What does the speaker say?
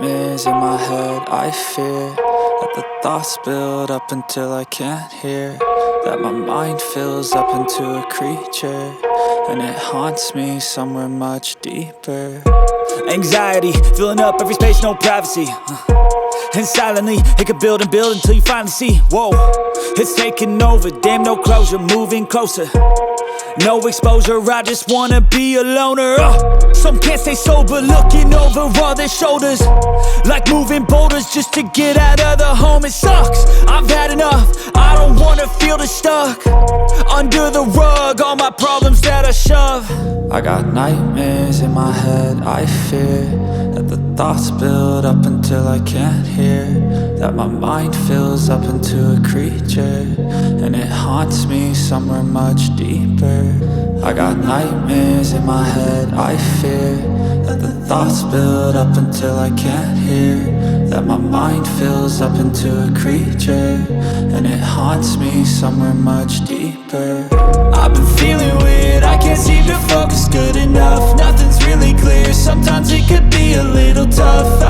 nightmares in my head. I fear that the thoughts build up until I can't hear, that my mind fills up into a creature, and it haunts me somewhere much deeper. Anxiety, filling up every space, no privacy. And silently, it could build and build until you finally see, whoa, it's taking over, damn, no closure, moving closer. No exposure, I just wanna be a loner. Some can't stay sober, looking over all their shoulders, like moving boulders just to get out of the home. It sucks, I've had enough, I don't wanna feel the stuck under the rug, all my problems that I shove. I got nightmares in my head. I fear that the thoughts build up until I can't hear, that my mind fills up into a creature, and it haunts me somewhere much deeper. I got nightmares in my head. I fear that the thoughts build up until I can't hear, that my mind fills up into a creature, and it haunts me somewhere much deeper. I've been feeling weird, I can't seem to focus good enough. Nothing's really clear, sometimes it could be a little tough.